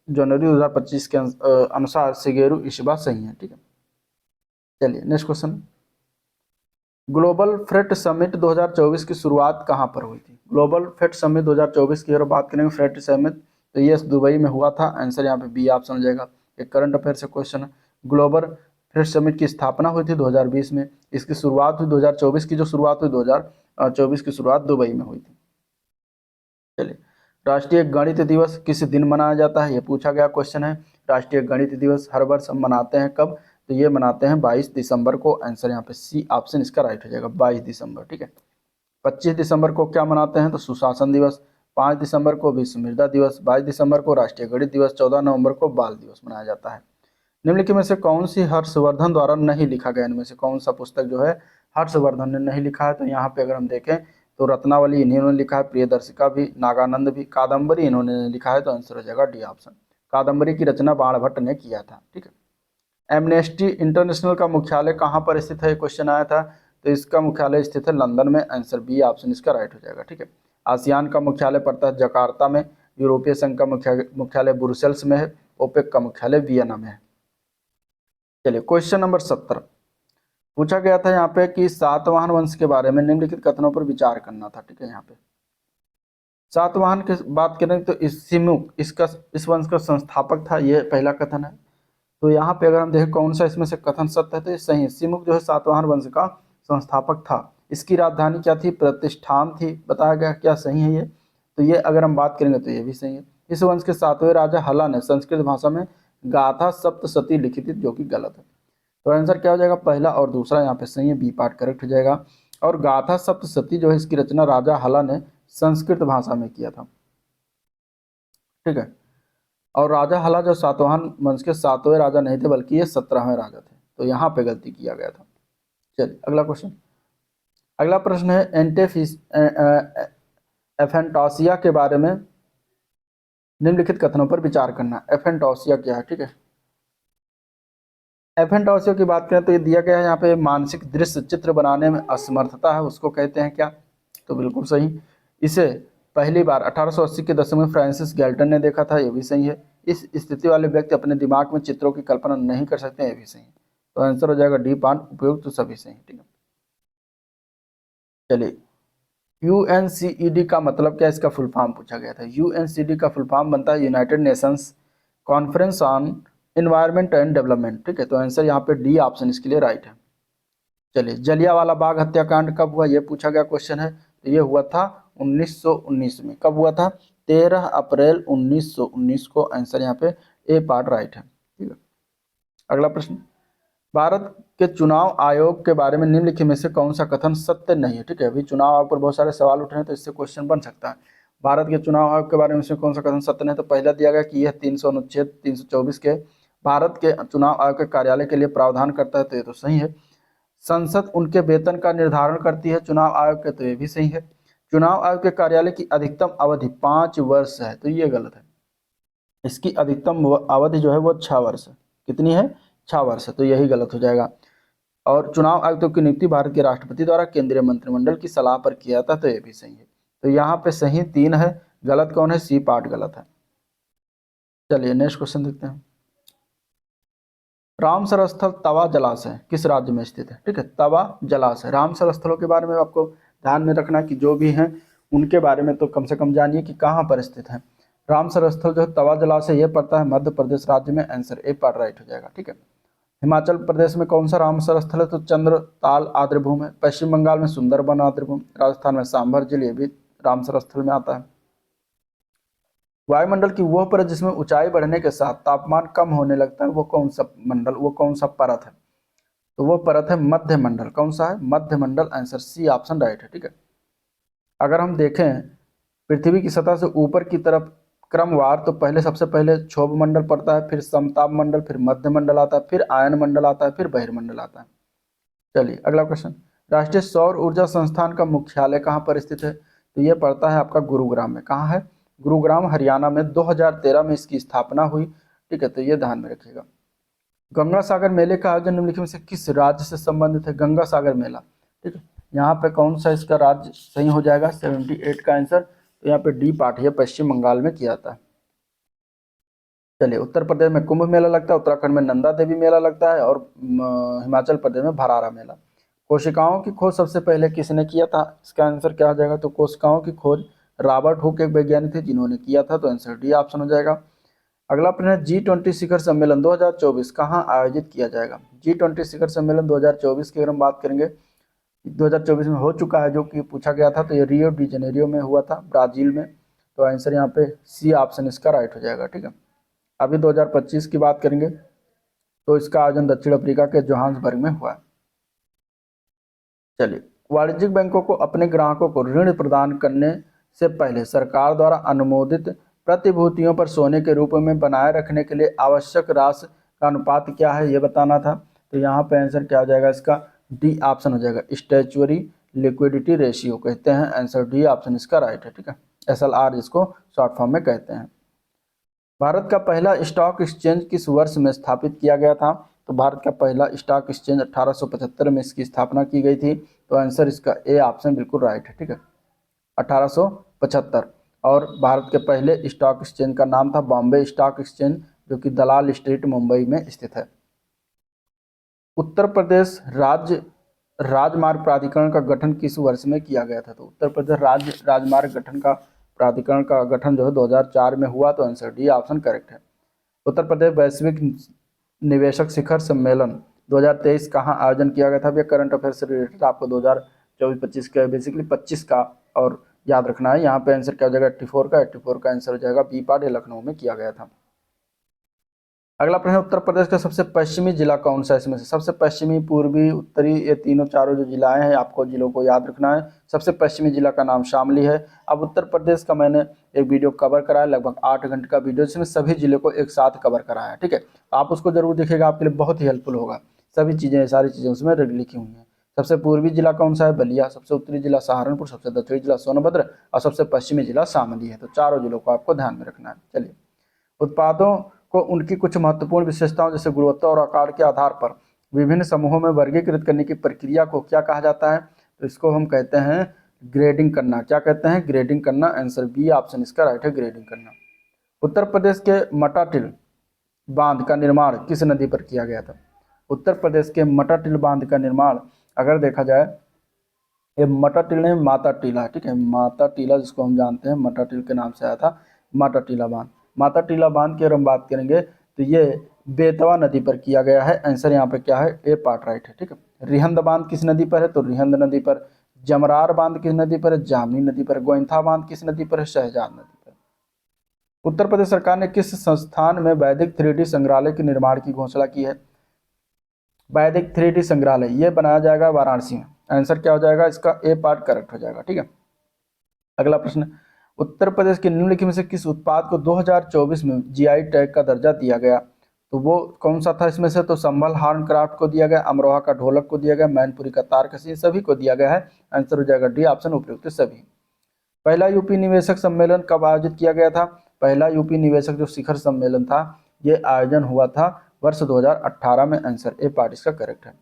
जनवरी 2025 के अनुसार शिगेरू इशिबा सही है। ठीक है, चलिए next question. Global freight summit 2024 की शुरुआत कहाँ पर हुई थी? ग्लोबल फ्रेट समिट 2024 की अगर बात करेंगे फ्रेट समिट, तो ये दुबई में हुआ था। आंसर यहाँ पे बी ऑप्शन हो जाएगा। एक करंट अफेयर से क्वेश्चन है। ग्लोबल फ्रेट समिट की स्थापना हुई थी 2020 में। इसकी शुरुआत हुई 2024 की, जो शुरुआत हुई 2024 की शुरुआत दुबई में हुई थी। चलिए, राष्ट्रीय गणित दिवस किस दिन मनाया जाता है? ये पूछा गया क्वेश्चन है। राष्ट्रीय गणित दिवस हर वर्ष हम मनाते हैं। कब? तो ये मनाते हैं 22 दिसंबर को। आंसर यहाँ पे सी ऑप्शन इसका राइट हो जाएगा, 22 दिसंबर। ठीक है, 25 दिसंबर को क्या मनाते हैं? तो सुशासन दिवस। 5 दिसंबर को विश्व मृदा दिवस। 22 दिसंबर को राष्ट्रीय गणित दिवस। 14 नवंबर को बाल दिवस मनाया जाता है। निम्नलिखित में से कौन सी हर्षवर्धन द्वारा नहीं लिखा गया? इनमें से कौन सा पुस्तक जो है हर्षवर्धन ने नहीं लिखा है? तो यहाँ पे अगर हम देखें तो रत्नावली इन्होंने लिखा है, प्रियदर्शिका भी, नागानंद भी, कादम्बरी इन्होंने लिखा है। तो आंसर हो जाएगा डी ऑप्शन। कादम्बरी की रचना बाणभट्ट ने किया था। ठीक है, एमनेस्टी इंटरनेशनल का मुख्यालय कहाँ पर स्थित है? क्वेश्चन आया था। तो इसका मुख्यालय स्थित है लंदन में। आंसर बी ऑप्शन इसका राइट हो जाएगा। ठीक है, आसियान का मुख्यालय पड़ता है जकार्ता में। यूरोपीय संघ का मुख्यालय ब्रुसेल्स में है। ओपेक का मुख्यालय वियना में है। चलिए क्वेश्चन नंबर 70। पूछा गया था यहाँ पे कि सातवाहन वंश के बारे में निम्नलिखित कथनों पर विचार करना था। ठीक है, यहाँ पे सातवाहन की बात करें तो सिमुक इस वंश का संस्थापक था, ये पहला कथन है। तो यहाँ पे अगर हम देखें कौन सा इसमें से कथन सत्य है, तो ये सही है। सिमुक जो है सातवाहन वंश का संस्थापक था। इसकी राजधानी क्या थी? प्रतिष्ठान थी, बताया गया। क्या सही है ये? तो ये अगर हम बात करेंगे तो ये भी सही है। इस वंश के 7वें राजा हला ने संस्कृत भाषा में गाथा सप्तशती लिखी थी, जो कि गलत है। तो आंसर क्या हो जाएगा? पहला और दूसरा यहाँ पे सही है, बी पार्ट करेक्ट हो जाएगा। और गाथा सप्तशती जो है इसकी रचना राजा हला ने संस्कृत भाषा में किया था। ठीक है, और राजा हला जो सातवाहन वंश के 7वें राजा नहीं थे, बल्कि ये 17वें राजा थे। तो यहाँ पे गलती किया गया था। चलिए अगला क्वेश्चन। अगला प्रश्न है एफेंटोसिया के बारे में निम्नलिखित कथनों पर विचार करना। एफेंटोसिया क्या है? ठीक है, एफेंटोसिया की बात करें तो ये दिया गया है यहाँ पे मानसिक दृश्य चित्र बनाने में असमर्थता है, उसको कहते हैं क्या? तो बिल्कुल सही। इसे पहली बार 1880 के दशक में फ्रांसिस गैल्टन ने देखा था, ये भी सही है। इस स्थिति वाले व्यक्ति अपने दिमाग में चित्रों की कल्पना नहीं कर सकते, ये भी सही है। तो आंसर हो जाएगा डी पार्ट उपयुक्त, तो सभी सही। ठीक है, चलिए यूएनसीईडी का मतलब क्या? इसका फुल फॉर्म पूछा गया था। यूएनसीडी का फुल फॉर्म बनता है United Nations conference on environment and development. ठीक है, तो आंसर यहाँ पे डी ऑप्शन इसके लिए राइट है। चलिए जलियांवाला बाग हत्याकांड कब हुआ? ये पूछा गया क्वेश्चन है। तो ये हुआ था 1919 में। कब हुआ था? 13 अप्रैल 1919 को। आंसर यहाँ पे ए पार्ट राइट है। ठीक है, अगला प्रश्न। भारत के चुनाव आयोग के बारे में निम्नलिखित में से कौन सा कथन सत्य नहीं है? ठीक है, अभी चुनाव आयोग पर बहुत सारे सवाल उठ रहे हैं, तो इससे क्वेश्चन बन सकता है। भारत के चुनाव आयोग के बारे में से कौन सा कथन सत्य नहीं है? तो पहला दिया गया कि यह 300 अनुच्छेद 324 के भारत के चुनाव आयोग के कार्यालय के लिए प्रावधान करता है, तो ये तो सही है। संसद उनके वेतन का निर्धारण करती है चुनाव आयोग के, तो ये भी सही है। चुनाव आयोग के कार्यालय की अधिकतम अवधि 5 वर्ष है, तो ये गलत है। इसकी अधिकतम अवधि जो है वो 6 वर्ष है। कितनी है? 6 वर्ष है, तो यही गलत हो जाएगा। और चुनाव आयुक्तों की नियुक्ति भारत के राष्ट्रपति द्वारा केंद्रीय मंत्रिमंडल की सलाह पर किया था, तो ये भी सही है। तो यहाँ पे सही 3 है, गलत कौन है? सी पार्ट गलत है। चलिए नेक्स्ट क्वेश्चन देखते हैं। रामसर स्थल तवा जलाशय किस राज्य में स्थित है? ठीक है, तवा जलाशय। रामसर स्थलों के बारे में आपको ध्यान में रखना कि जो भी हैं उनके बारे में तो कम से कम जानिए कि कहाँ पर स्थित है। रामसर स्थल जो है तवा जलाशय ये पड़ता है मध्य प्रदेश राज्य में। आंसर ए पार्ट राइट हो जाएगा। ठीक है। हिमाचल प्रदेश में कौन सा रामसर स्थल है? तो चंद्रताल आर्द्रभूमि है। पश्चिम बंगाल में सुंदरबन आर्द्रभूमि। राजस्थान में सांभर झील, ये भी रामसर स्थल में आता है। वायुमंडल की वह परत जिसमें ऊंचाई बढ़ने के साथ तापमान कम होने लगता है, वो कौन सा मंडल, वो कौन सा परत है? तो वो परत है मध्य मंडल। कौन सा है? मध्य मंडल। आंसर सी ऑप्शन राइट है। ठीक है। अगर हम देखें पृथ्वी की सतह से ऊपर की तरफ क्रमवार, तो पहले सबसे पहले क्षोभ मंडल पड़ता है, फिर समताप मंडल, फिर मध्य मंडल आता है, फिर आयन मंडल आता है, फिर बहिर्मंडल आता है। चलिए अगला क्वेश्चन। राष्ट्रीय सौर ऊर्जा संस्थान का मुख्यालय कहाँ पर स्थित है? तो ये पड़ता है आपका गुरुग्राम में। कहाँ है? गुरुग्राम हरियाणा में। 2013 में इसकी स्थापना हुई। ठीक है, तो ये ध्यान में रखिएगा। गंगा सागर मेले का आयोजन निम्नलिखित में से किस राज्य से संबंधित है? गंगा सागर मेला। ठीक है, यहाँ पे कौन सा इसका राज्य सही हो जाएगा? 78 का आंसर। तो यहाँ पे डी पार्ट है, पश्चिम बंगाल में किया था। चलिए उत्तर प्रदेश में कुंभ मेला लगता है, उत्तराखंड में नंदा देवी मेला लगता है, और हिमाचल प्रदेश में भरारा मेला। कोशिकाओं की खोज सबसे पहले किसने किया था? इसका आंसर क्या हो जाएगा? तो कोशिकाओं की खोज रॉबर्ट हुक एक वैज्ञानिक थे जिन्होंने किया था, तो आंसर डी ऑप्शन हो जाएगा। अगला प्रश्न है G20 शिखर सम्मेलन 2024 कहाँ आयोजित किया जाएगा? G20 शिखर सम्मेलन 2024 की अगर हम बात करेंगे, 2024 में हो चुका है, जो कि पूछा गया था, तो ये रियो डी जनेरियो में हुआ था, ब्राजील में। तो आंसर यहाँ पे सी ऑप्शन इसका राइट हो जाएगा। ठीक है। अभी 2025 की बात करेंगे तो इसका आयोजन दक्षिण अफ्रीका के जोहान्सबर्ग में हुआ है। चलिए, वाणिज्यिक बैंकों को अपने ग्राहकों को ऋण प्रदान करने से पहले सरकार द्वारा अनुमोदित प्रतिभूतियों पर सोने के रूप में बनाए रखने के लिए आवश्यक राशि का अनुपात क्या है, ये बताना था। तो यहाँ पे आंसर क्या हो जाएगा? इसका डी ऑप्शन हो जाएगा। स्टैच्यूरी लिक्विडिटी रेशियो कहते हैं। आंसर डी ऑप्शन इसका राइट है। ठीक है, SLR जिसको शॉर्ट फॉर्म में कहते हैं। भारत का पहला स्टॉक एक्सचेंज किस वर्ष में स्थापित किया गया था? तो भारत का पहला स्टॉक एक्सचेंज 1875 में इसकी स्थापना की गई थी। तो आंसर इसका ए ऑप्शन बिल्कुल राइट है। ठीक है, 1875। और भारत के पहले स्टॉक एक्सचेंज का नाम था बॉम्बे स्टॉक एक्सचेंज, जो कि दलाल स्ट्रीट मुंबई में स्थित है। उत्तर प्रदेश राज्य राजमार्ग प्राधिकरण का गठन किस वर्ष में किया गया था? तो उत्तर प्रदेश राज्य राजमार्ग गठन का प्राधिकरण का गठन जो है 2004 में हुआ। तो आंसर डी ऑप्शन करेक्ट है। उत्तर प्रदेश वैश्विक निवेशक शिखर सम्मेलन 2023 कहाँ आयोजन किया गया था? ये करंट अफेयर से रिलेटेड आपको 2024-25 का बेसिकली 25 का और याद रखना है। यहाँ पे आंसर क्या हो जाएगा? 84 का आंसर हो जाएगा बी पार्ट, ये लखनऊ में किया गया था। अगला प्रश्न, उत्तर प्रदेश का सबसे पश्चिमी जिला कौन सा है? इसमें से सबसे पश्चिमी, पूर्वी, उत्तरी, ये तीनों चारों जो जिलाएं हैं, आपको जिलों को याद रखना है। सबसे पश्चिमी जिला का नाम शामली है। अब उत्तर प्रदेश का मैंने एक वीडियो कवर कराया, लगभग 8 घंटे का वीडियो, जिसमें सभी जिले को एक साथ कवर कराया है। ठीक है, आप उसको जरूर देखिएगा, आपके लिए बहुत ही हेल्पफुल होगा। सभी चीज़ें, सारी चीज़ें उसमें लिखी हुई हैं। सबसे पूर्वी जिला कौन सा है? बलिया। सबसे उत्तरी जिला सहारनपुर। सबसे दक्षिणी जिला सोनभद्र। और सबसे पश्चिमी जिला शामली है। तो चारों जिलों को आपको ध्यान में रखना है। चलिए, उत्पादों को उनकी कुछ महत्वपूर्ण विशेषताओं जैसे गुणवत्ता और आकार के आधार पर विभिन्न समूहों में वर्गीकृत करने की प्रक्रिया को क्या कहा जाता है? तो इसको हम कहते हैं ग्रेडिंग करना। क्या कहते हैं? ग्रेडिंग करना। आंसर बी ऑप्शन इसका राइट है, ग्रेडिंग करना। उत्तर प्रदेश के मटाटिल बांध का निर्माण किस नदी पर किया गया था? उत्तर प्रदेश के मटाटिल बांध का निर्माण अगर देखा जाए, ये मटाटिल नहीं, माता टीला। ठीक है, माता टीला जिसको हम जानते हैं मटाटिल के नाम से आया था, माता टीला बांध। माता टीला बांध की अगर हम बात करेंगे तो ये बेतवा नदी पर किया गया है। आंसर यहाँ पे क्या है? ए पार्ट राइट है। ठीक है, रिहंद बांध किस नदी पर है? तो रिहंद नदी पर। जमरार बांध किस नदी पर है? जामनी नदी पर। गोइंथा बांध किस नदी पर है? शहजाद नदी पर। उत्तर प्रदेश सरकार ने किस संस्थान में वैदिक 3D संग्रहालय के निर्माण की घोषणा की है? वैदिक 3D संग्रहालय ये बनाया जाएगा वाराणसी में। आंसर क्या हो जाएगा? इसका ए पार्ट करेक्ट हो जाएगा। ठीक है, अगला प्रश्न, उत्तर प्रदेश के निम्नलिखित में से किस उत्पाद को 2024 में GI टैग का दर्जा दिया गया? तो वो कौन सा था इसमें से? तो संभल हार्न क्राफ्ट को दिया गया, अमरोहा का ढोलक को दिया गया, मैनपुरी का तारकसी, सभी को दिया गया है। आंसर हो जाएगा डी ऑप्शन, उपयुक्त सभी। पहला यूपी निवेशक सम्मेलन कब आयोजित किया गया था? पहला यूपी निवेशक जो शिखर सम्मेलन था ये आयोजन हुआ था वर्ष 2018 में। आंसर ए पार्ट इसका करेक्ट है।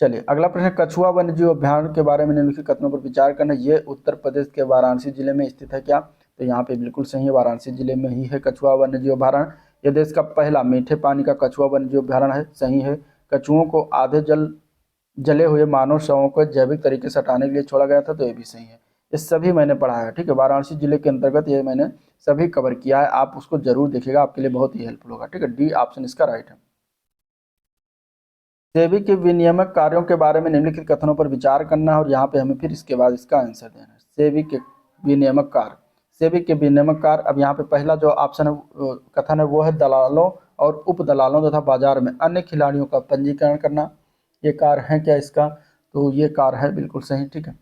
चलिए अगला प्रश्न, कछुआ वन्यजीव अभ्यारण्य के बारे में निम्नलिखित कथनों पर विचार करना। ये उत्तर प्रदेश के वाराणसी जिले में स्थित है क्या? तो यहाँ पे बिल्कुल सही है, वाराणसी जिले में ही है कछुआ वन्यजीव अभ्यारण्य। यह देश का पहला मीठे पानी का कछुआ वन्यजीव अभ्यारण्य है। सही है। कछुओं को आधे जले हुए मानव शवों को जैविक तरीके से हटाने के लिए छोड़ा गया था, तो ये भी सही है। ये सभी मैंने पढ़ा है, ठीक है। वाराणसी जिले के अंतर्गत ये मैंने सभी कवर किया है, आप उसको जरूर देखिएगा, आपके लिए बहुत ही हेल्पफुल होगा, ठीक है। डी ऑप्शन इसका राइट है। सेबी के विनियामक कार्यों के बारे में निम्नलिखित कथनों पर विचार करना है और यहाँ पे हमें फिर इसके बाद इसका आंसर देना है। सेबी के विनियामक कार्य, सेबी के विनियामक कार्य। अब यहाँ पे पहला जो ऑप्शन है कथन है वो है दलालों और उप दलालों तथा बाजार में अन्य खिलाड़ियों का पंजीकरण करना। ये कार्य है क्या इसका? तो ये कार्य है, बिल्कुल सही, ठीक है।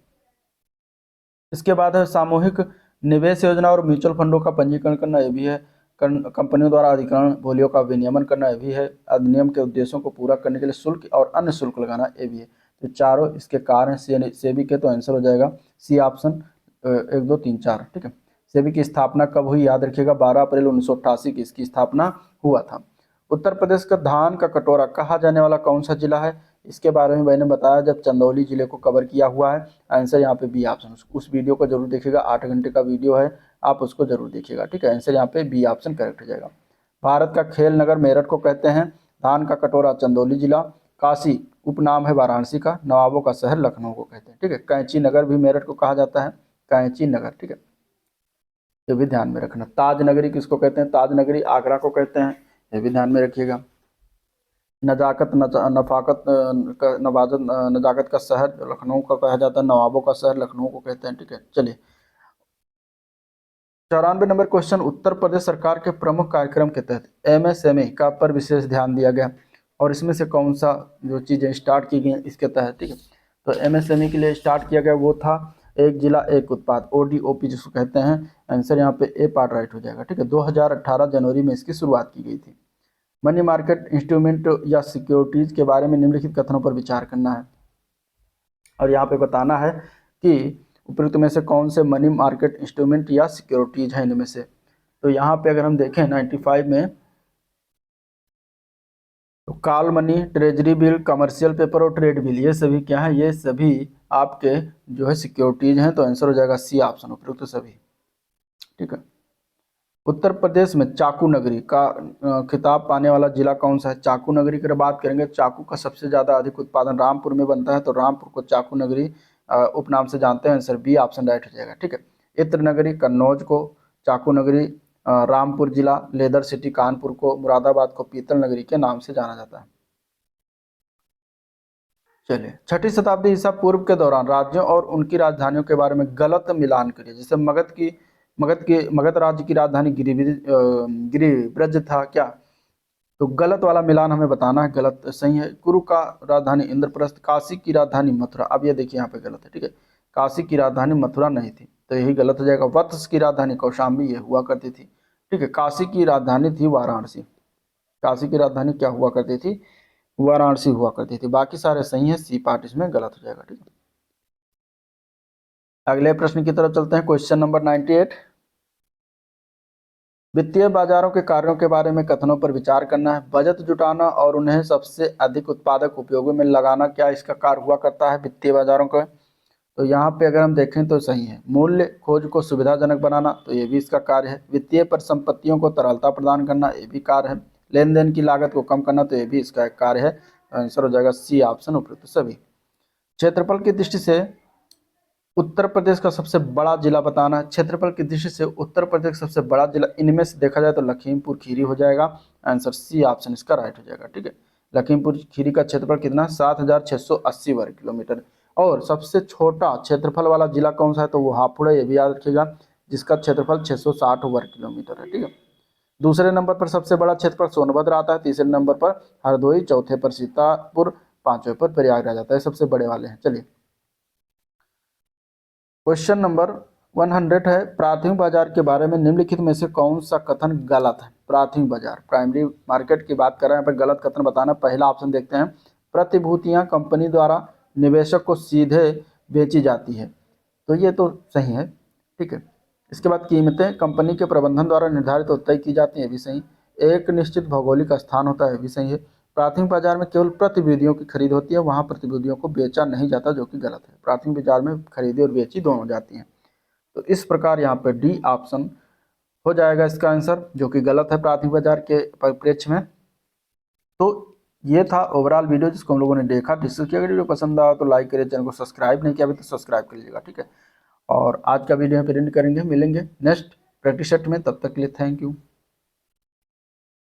इसके बाद है सामूहिक निवेश योजना और म्यूचुअल फंडों का पंजीकरण करना, ये भी है। कंपनियों द्वारा अधिग्रहण बोलियों का विनियमन करना, ये भी है। अधिनियम के उद्देश्यों को पूरा करने के लिए शुल्क और अन्य शुल्क लगाना, ये भी है। तो चारों इसके कार्य हैं सेबी के, तो आंसर हो जाएगा सी ऑप्शन 1 2 3 4, ठीक है। सेबी की स्थापना कब हुई? याद रखिएगा 12 अप्रैल 1988 की इसकी स्थापना हुआ था। उत्तर प्रदेश का धान का कटोरा कहा जाने वाला कौन सा जिला है? इसके बारे में मैंने बताया जब चंदौली जिले को कवर किया हुआ है। आंसर यहाँ पे बी ऑप्शन, उस वीडियो को जरूर देखिएगा, 8 घंटे का वीडियो है, आप उसको जरूर देखिएगा, ठीक है। आंसर यहाँ पे बी ऑप्शन करेक्ट हो जाएगा। भारत का खेल नगर मेरठ को कहते हैं। धान का कटोरा चंदौली जिला। काशी उपनाम है वाराणसी का। नवाबों का शहर लखनऊ को कहते हैं, ठीक है। कैंची नगर भी मेरठ को कहा जाता है, कैंची नगर, ठीक है, ये भी ध्यान में रखना। ताज नगरी किसको कहते हैं? ताज नगरी आगरा को कहते हैं, ये भी ध्यान में रखिएगा। नजाकत नफाकत नजाकत का शहर लखनऊ का कहा जाता है, नवाबों का शहर लखनऊ को कहते हैं, ठीक है। चलिए 94 नंबर क्वेश्चन, उत्तर प्रदेश सरकार के प्रमुख कार्यक्रम के तहत एमएसएमई का पर विशेष ध्यान दिया गया और इसमें से कौन सा जो चीज़ें स्टार्ट की गई इसके तहत, ठीक है। तो एमएसएमई के लिए स्टार्ट किया गया वो था एक जिला एक उत्पाद, ओडीओपी जिसको कहते हैं। आंसर यहाँ पे ए पार्ट राइट हो जाएगा, ठीक है। 2018 जनवरी में इसकी शुरुआत की गई थी। मनी मार्केट इंस्ट्रूमेंट या सिक्योरिटीज के बारे में निम्नलिखित कथनों पर विचार करना है और यहाँ पे बताना है कि उपयुक्त में से कौन से मनी मार्केट इंस्ट्रूमेंट या सिक्योरिटीज हैं इनमें से। तो यहाँ पे अगर हम देखें 95 में, तो call money, treasury bill, commercial paper और ट्रेड बिल, ये सभी क्या है? ये सभी आपके जो है सिक्योरिटीज हैं, तो आंसर हो जाएगा सी ऑप्शन, उपयुक्त सभी, ठीक है। उत्तर प्रदेश में चाकू नगरी का खिताब पाने वाला जिला कौन सा है? चाकू नगरी की बात करेंगे, चाकू का सबसे ज़्यादा अधिक उत्पादन रामपुर में बनता है, तो रामपुर को चाकू नगरी उपनाम से जानते हैं। आंसर बी ऑप्शन राइट हो जाएगा, ठीक है। इत्र नगरी कन्नौज को चाकू नगरी, रामपुर जिला लेदर सिटी कानपुर को, मुरादाबाद को पीतल नगरी के नाम से जाना जाता है। चलिए 6ठी शताब्दी ईसा पूर्व के दौरान राज्यों और उनकी राजधानियों के बारे में गलत मिलान करिए। जैसे मगध राज्य की राजधानी गिरिब्रज था क्या? तो गलत वाला मिलान हमें बताना है, गलत सही है। कुरु का राजधानी इंद्रप्रस्थ, काशी की राजधानी मथुरा। अब ये देखिए यहाँ पे गलत है, ठीक है। काशी की राजधानी मथुरा नहीं थी, तो यही गलत हो जाएगा। वत्स की राजधानी कौशाम्बी ये हुआ करती थी, ठीक है। काशी की राजधानी थी वाराणसी, काशी की राजधानी क्या हुआ करती थी? वाराणसी हुआ करती थी। बाकी सारे सही है, सी पार्ट इसमें गलत हो जाएगा, ठीक है। अगले प्रश्न की तरफ चलते हैं, क्वेश्चन नंबर 98। वित्तीय बाजारों के कार्यों के बारे में कथनों पर विचार करना है। बजट जुटाना और उन्हें सबसे अधिक उत्पादक उपयोगों में लगाना, क्या इसका कार्य हुआ करता है वित्तीय बाजारों का? तो यहाँ पे अगर हम देखें तो सही है। मूल्य खोज को सुविधाजनक बनाना, तो ये भी इसका कार्य है। वित्तीय परिसंपत्तियों को तरलता प्रदान करना, ये भी कार्य है। लेन देन की लागत को कम करना, तो ये भी इसका एक कार्य है। आंसर हो जाएगा सी ऑप्शन, उपयुक्त सभी। क्षेत्रफल की दृष्टि से उत्तर प्रदेश का सबसे बड़ा जिला बताना है। क्षेत्रफल की दृष्टि से उत्तर प्रदेश का सबसे बड़ा जिला इनमें से देखा जाए तो लखीमपुर खीरी हो जाएगा। आंसर सी ऑप्शन इसका राइट हो जाएगा, ठीक है। लखीमपुर खीरी का क्षेत्रफल कितना? 7680 वर्ग किलोमीटर। और सबसे छोटा क्षेत्रफल वाला जिला कौन सा है? तो वो हापुड़ है, ये भी याद रखिएगा, जिसका क्षेत्रफल 660 वर्ग किलोमीटर है, ठीक है। दूसरे नंबर पर सबसे बड़ा क्षेत्रफल सोनभद्र आता है। तीसरे नंबर पर हरदोई, चौथे पर सीतापुर, पांचवें पर प्रयागराज आता है। सबसे बड़े वाले हैं। चलिए क्वेश्चन नंबर 100 है, प्राथमिक बाजार के बारे में निम्नलिखित में से कौन सा कथन गलत है? प्राथमिक बाजार, प्राइमरी मार्केट की बात कर रहे हैं, यहाँ पर गलत कथन बताना। पहला ऑप्शन देखते हैं, प्रतिभूतियां कंपनी द्वारा निवेशक को सीधे बेची जाती है, तो ये तो सही है। ठीक है। इसके बाद कीमतें कंपनी के प्रबंधन द्वारा निर्धारित और तय की जाती हैं, भी सही। एक निश्चित भौगोलिक स्थान होता है, भी सही है। प्राथमिक बाजार में केवल प्रतिभूतियों की खरीद होती है, वहाँ प्रतिभूतियों को बेचा नहीं जाता, जो कि गलत है। प्राथमिक बाजार में खरीदी और बेची दोनों जाती हैं। तो इस प्रकार यहाँ पे डी ऑप्शन हो जाएगा इसका आंसर, जो कि गलत है प्राथमिक बाजार के परिप्रेक्ष्य में। तो ये था ओवरऑल वीडियो जिसको हम लोगों ने देखा, डिस्कस किया। अगर वीडियो पसंद आया तो लाइक करिए, चैनल को सब्सक्राइब नहीं किया अभी तो सब्सक्राइब कर लीजिएगा, ठीक है। और आज का वीडियो यहाँ पे एंड करेंगे, मिलेंगे नेक्स्ट प्रैक्टिस सेट में, तब तक के लिए थैंक यू।